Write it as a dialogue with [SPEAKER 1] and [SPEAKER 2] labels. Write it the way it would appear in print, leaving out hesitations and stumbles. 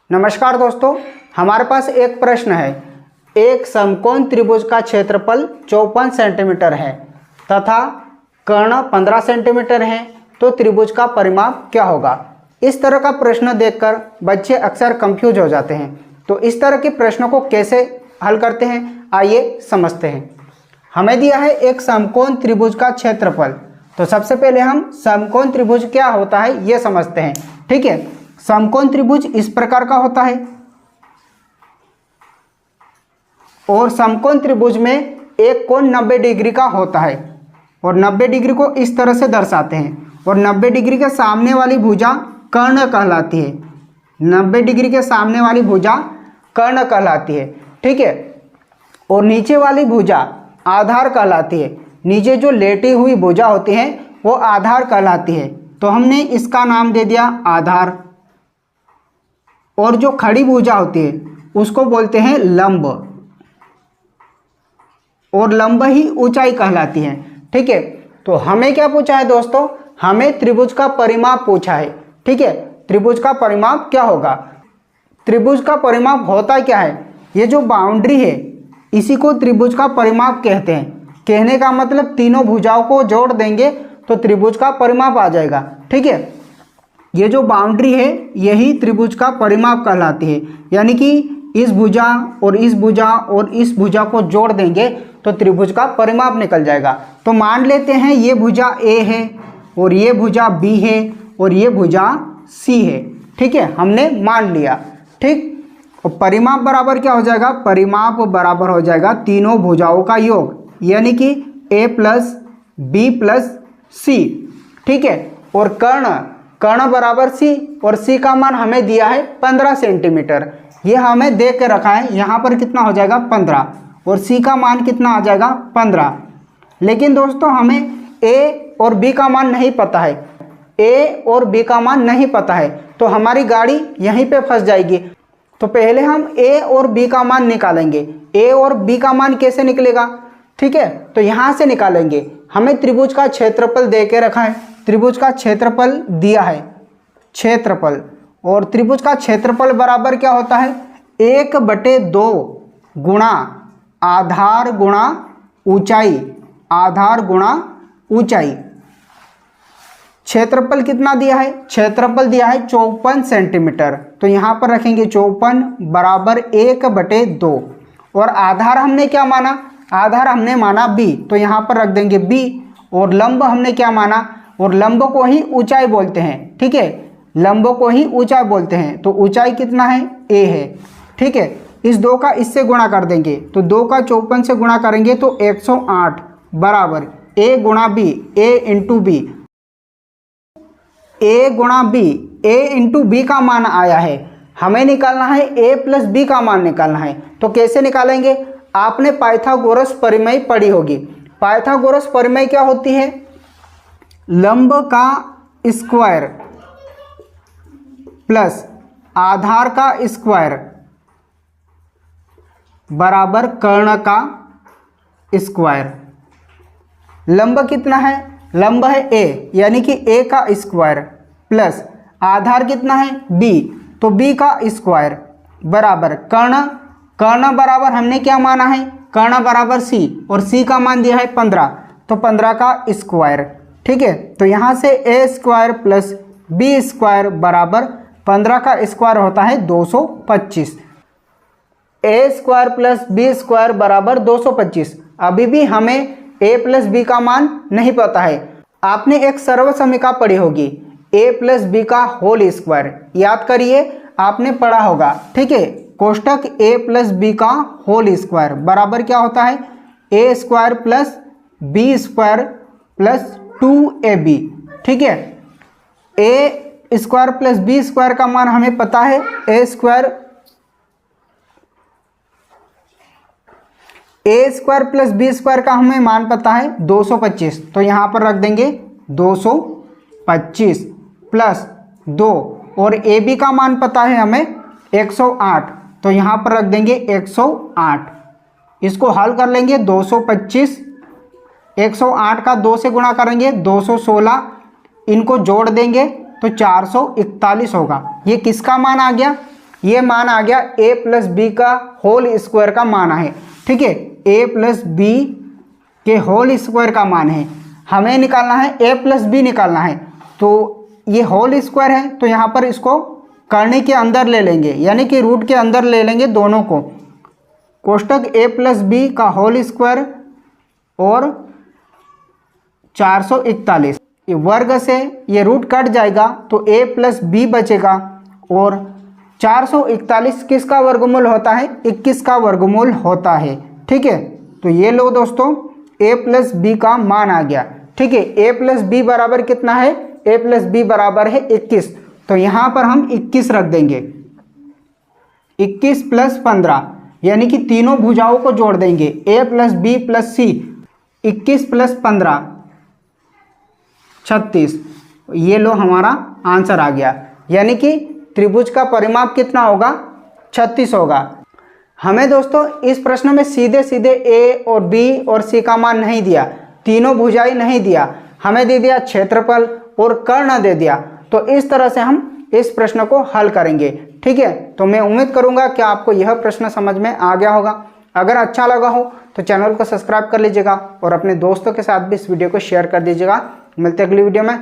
[SPEAKER 1] नमस्कार दोस्तों, हमारे पास एक प्रश्न है। एक समकोण त्रिभुज का क्षेत्रफल 54 सेंटीमीटर है तथा कर्ण 15 सेंटीमीटर है, तो त्रिभुज का परिमाप क्या होगा। इस तरह का प्रश्न देखकर बच्चे अक्सर कंफ्यूज हो जाते हैं। तो इस तरह के प्रश्नों को कैसे हल करते हैं, आइए समझते हैं। हमें दिया है एक समकोण त्रिभुज का क्षेत्रफल। तो सबसे पहले हम समकोण त्रिभुज क्या होता है ये समझते हैं। ठीक है, समकोण त्रिभुज इस प्रकार का होता है और समकोण त्रिभुज में एक कोण 90 डिग्री का होता है और 90 डिग्री को इस तरह से दर्शाते हैं और 90 डिग्री के सामने वाली भुजा कर्ण कहलाती है। 90 डिग्री के सामने वाली भुजा कर्ण कहलाती है। ठीक है, और नीचे वाली भुजा आधार कहलाती है। नीचे जो लेटी हुई भुजा होती है वो आधार कहलाती है, तो हमने इसका नाम दे दिया आधार। और जो खड़ी भुजा होती है उसको बोलते हैं लंब, और लंब ही ऊंचाई कहलाती है। ठीक है, तो हमें क्या पूछा है दोस्तों, हमें त्रिभुज का परिमाप पूछा है। ठीक है, त्रिभुज का परिमाप क्या होगा। त्रिभुज का परिमाप होता क्या है, ये जो बाउंड्री है इसी को त्रिभुज का परिमाप कहते हैं। कहने का मतलब तीनों भुजाओं को जोड़ देंगे तो त्रिभुज का परिमाप आ जाएगा। ठीक है, ये जो बाउंड्री है यही त्रिभुज का परिमाप कहलाती है। यानी कि इस भुजा और इस भुजा और इस भुजा को जोड़ देंगे तो त्रिभुज का परिमाप निकल जाएगा। तो मान लेते हैं ये भुजा ए है और ये भुजा बी है और ये भुजा सी है। ठीक है, हमने मान लिया। ठीक, और परिमाप बराबर क्या हो जाएगा, परिमाप बराबर हो जाएगा तीनों भुजाओं का योग, यानी कि ए प्लस बी प्लस सी। ठीक है, और कर्ण बराबर सी, और सी का मान हमें दिया है 15 सेंटीमीटर। ये हमें दे के रखा है, यहाँ पर कितना हो जाएगा 15, और सी का मान कितना आ जाएगा 15। लेकिन दोस्तों हमें ए और बी का मान नहीं पता है। ए और बी का मान नहीं पता है तो हमारी गाड़ी यहीं पे फंस जाएगी। तो पहले हम ए और बी का मान निकालेंगे। ए और बी का मान कैसे निकलेगा, ठीक है, तो यहाँ से निकालेंगे। हमें त्रिभुज का क्षेत्रफल दे के रखा है, त्रिभुज का क्षेत्रफल दिया है, क्षेत्रफल, और त्रिभुज का क्षेत्रफल बराबर क्या होता है 1/2 गुणा आधार गुणा ऊंचाई, आधार गुणा ऊंचाई। क्षेत्रफल कितना दिया है, क्षेत्रफल दिया है 54 सेंटीमीटर। तो यहाँ पर रखेंगे 54 बराबर 1/2, और आधार हमने क्या माना, आधार हमने माना बी, तो यहाँ पर रख देंगे बी। और लंब हमने क्या माना, और लंब को ही ऊंचाई बोलते हैं। ठीक है, लंब को ही ऊंचाई बोलते हैं, तो ऊंचाई कितना है ए है। ठीक है, इस 2 का इससे गुणा कर देंगे, तो 2 का 54 से गुणा करेंगे तो 108 बराबर ए गुणा बी, ए इंटू बी, ए गुणा बी, ए इंटू बी का मान आया है। हमें निकालना है ए प्लस बी का मान निकालना है। तो कैसे निकालेंगे, आपने पाइथागोरस परिमेय पढ़ी होगी। पाइथागोरस परिमेय क्या होती है, लंब का स्क्वायर प्लस आधार का स्क्वायर बराबर कर्ण का स्क्वायर। लंब कितना है, लंब है ए, यानी कि ए का स्क्वायर प्लस आधार कितना है बी, तो बी का स्क्वायर बराबर कर्ण बराबर हमने क्या माना है, कर्ण बराबर सी, और सी का मान दिया है 15, तो 15 का स्क्वायर। ठीक है, तो यहाँ से ए स्क्वायर प्लस बी स्क्वायर बराबर 15 का स्क्वायर होता है 225। ए स्क्वायर प्लस बी स्क्वायर बराबर 225। अभी भी हमें ए प्लस बी का मान नहीं पता है। आपने एक सर्वसमीका पढ़ी होगी, ए प्लस बी का होल स्क्वायर, याद करिए, आपने पढ़ा होगा। ठीक है, कोष्टक ए प्लस बी का होल स्क्वायर बराबर क्या होता है, A square plus B square plus 2ab। ठीक है, A square plus B square का मान हमें पता है, A square plus B square का हमें मान पता है 225, तो यहाँ पर रख देंगे 225 प्लस 2, और ए बी का मान पता है हमें 108, तो यहाँ पर रख देंगे 108। इसको हल कर लेंगे, 225 108 का 2 से गुणा करेंगे 216, इनको जोड़ देंगे तो 441 होगा। ये किसका मान आ गया, ये मान आ गया a प्लस बी का होल स्क्वायर का मान है। ठीक है, a प्लस बी के होल स्क्वायर का मान है। हमें निकालना है a प्लस बी निकालना है। तो ये होल स्क्वायर है तो यहाँ पर इसको करने के अंदर ले लेंगे, यानी कि रूट के अंदर ले लेंगे दोनों को। कोष्टक a प्लस बी का होल स्क्वायर और 441, ये वर्ग से ये रूट कट जाएगा तो a प्लस बी बचेगा और 441 किसका वर्गमूल होता है? 21 का वर्गमूल होता है। ठीक है, तो ये लो दोस्तों a प्लस बी का मान आ गया। ठीक है, a प्लस बी बराबर कितना है? a प्लस बी बराबर है 21। तो यहाँ पर हम 21 रख देंगे। 21 प्लस 15 यानी कि तीनों भुजाओं को जोड़ देंगे, a plus B plus C. 21 plus 15 36। ये लो हमारा आंसर आ गया, यानी कि त्रिभुज का परिमाप कितना होगा? 36 होगा। हमें दोस्तों इस प्रश्न में सीधे सीधे a और b और c का मान नहीं दिया, तीनों भुजाएं नहीं दिया, हमें दे दिया क्षेत्रफल और कर्ण दे दिया। तो इस तरह से हम इस प्रश्न को हल करेंगे। ठीक है, तो मैं उम्मीद करूंगा कि आपको यह प्रश्न समझ में आ गया होगा। अगर अच्छा लगा हो तो चैनल को सब्सक्राइब कर लीजिएगा और अपने दोस्तों के साथ भी इस वीडियो को शेयर कर दीजिएगा। मिलते हैं अगली वीडियो में।